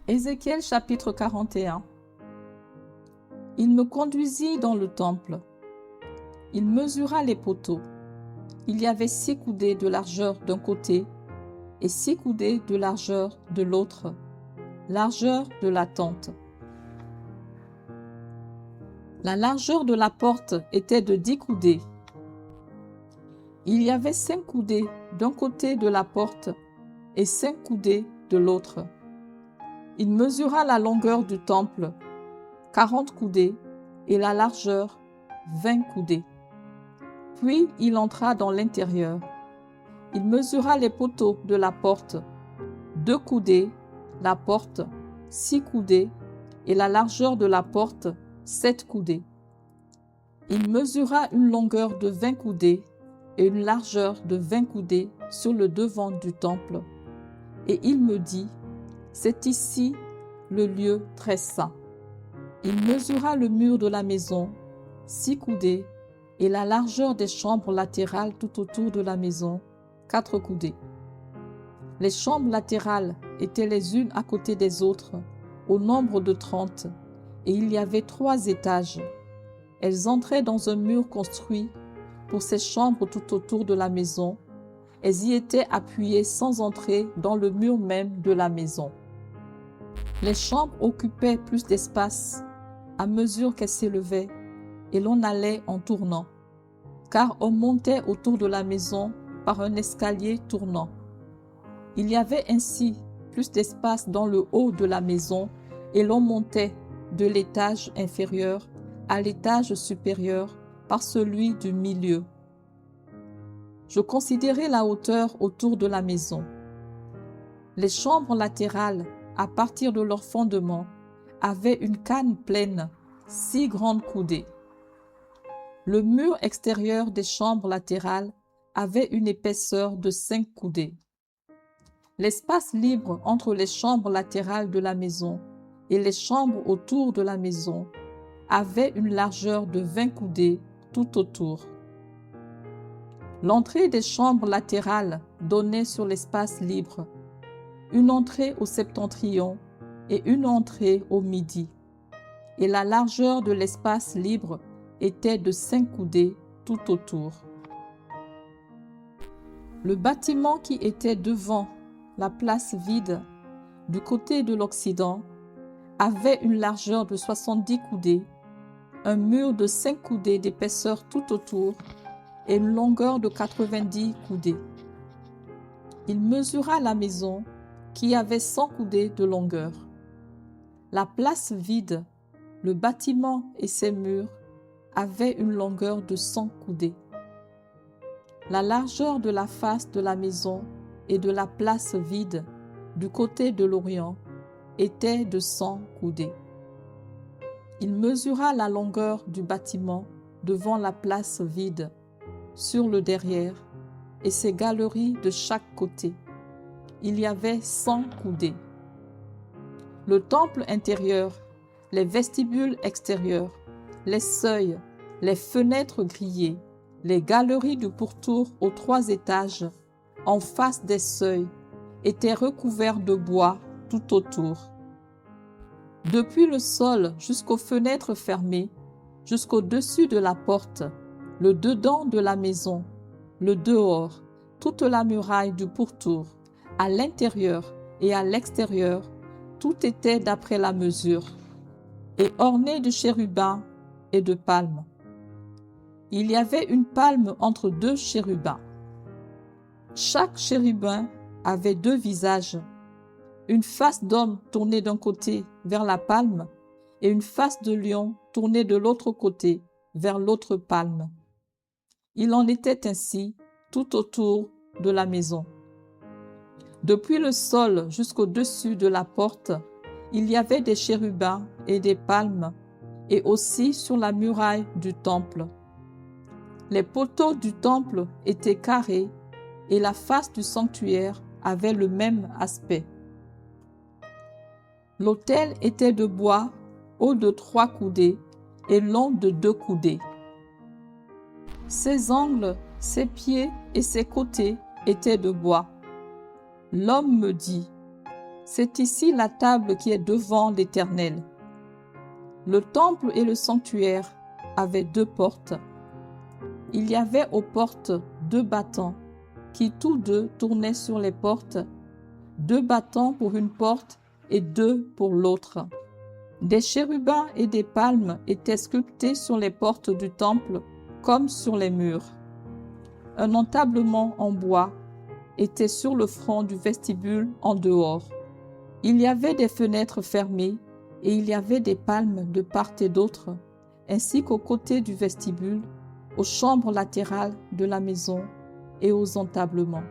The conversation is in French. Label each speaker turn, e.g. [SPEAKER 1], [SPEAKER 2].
[SPEAKER 1] Ézéchiel chapitre 41. Il me conduisit dans le temple. Il mesura les poteaux. Il y avait 6 coudées de largeur d'un côté et 6 coudées de largeur de l'autre, largeur de la tente. La largeur de la porte était de 10 coudées. Il y avait 5 coudées d'un côté de la porte et 5 coudées de l'autre. Il mesura la longueur du temple, 40 coudées, et la largeur, 20 coudées. Puis il entra dans l'intérieur. Il mesura les poteaux de la porte, 2 coudées, la porte, 6 coudées, et la largeur de la porte, 7 coudées. Il mesura une longueur de 20 coudées et une largeur de 20 coudées sur le devant du temple. Et il me dit, c'est ici le lieu très saint. Il mesura le mur de la maison, 6 coudées, et la largeur des chambres latérales tout autour de la maison, 4 coudées. Les chambres latérales étaient les unes à côté des autres, au nombre de 30, et il y avait 3 étages. Elles entraient dans un mur construit pour ces chambres tout autour de la maison. Elles y étaient appuyées sans entrer dans le mur même de la maison. Les chambres occupaient plus d'espace à mesure qu'elles s'élevaient, et l'on allait en tournant, car on montait autour de la maison par un escalier tournant. Il y avait ainsi plus d'espace dans le haut de la maison, et l'on montait de l'étage inférieur à l'étage supérieur par celui du milieu. Je considérai la hauteur autour de la maison. Les chambres latérales, à partir de leur fondement, avaient une canne pleine, 6 grandes coudées. Le mur extérieur des chambres latérales avait une épaisseur de 5 coudées. L'espace libre entre les chambres latérales de la maison et les chambres autour de la maison avait une largeur de 20 coudées tout autour. L'entrée des chambres latérales donnait sur l'espace libre, une entrée au septentrion et une entrée au midi. Et la largeur de l'espace libre était de 5 coudées tout autour. Le bâtiment qui était devant la place vide, du côté de l'Occident, avait une largeur de 70 coudées, un mur de 5 coudées d'épaisseur tout autour et une longueur de 90 coudées. Il mesura la maison qui avait 100 coudées de longueur. La place vide, le bâtiment et ses murs avaient une longueur de 100 coudées. La largeur de la face de la maison et de la place vide du côté de l'Orient était de 100 coudées. Il mesura la longueur du bâtiment devant la place vide, sur le derrière, et ses galeries de chaque côté. Il y avait 100 coudées. Le temple intérieur, les vestibules extérieurs, les seuils, les fenêtres grillées, les galeries du pourtour aux 3 étages, en face des seuils, étaient recouverts de bois tout autour. Depuis le sol jusqu'aux fenêtres fermées, jusqu'au-dessus de la porte, le dedans de la maison, le dehors, toute la muraille du pourtour, à l'intérieur et à l'extérieur, tout était d'après la mesure, et orné de chérubins et de palmes. Il y avait une palme entre 2 chérubins. Chaque chérubin avait 2 visages, une face d'homme tournée d'un côté vers la palme et une face de lion tournée de l'autre côté vers l'autre palme. Il en était ainsi tout autour de la maison. Depuis le sol jusqu'au-dessus de la porte, il y avait des chérubins et des palmes, et aussi sur la muraille du temple. Les poteaux du temple étaient carrés, et la face du sanctuaire avait le même aspect. L'autel était de bois, haut de 3 coudées et long de 2 coudées. Ses angles, ses pieds et ses côtés étaient de bois. L'homme me dit, C'est ici la table qui est devant l'Éternel. Le temple et le sanctuaire avaient 2 portes. Il y avait aux portes 2 battants qui tous 2 tournaient sur les portes, 2 battants pour une porte et 2 pour l'autre. Des chérubins et des palmes étaient sculptés sur les portes du temple comme sur les murs. Un entablement en bois était sur le front du vestibule en dehors. Il y avait des fenêtres fermées et il y avait des palmes de part et d'autre, ainsi qu'aux côtés du vestibule, aux chambres latérales de la maison et aux entablements.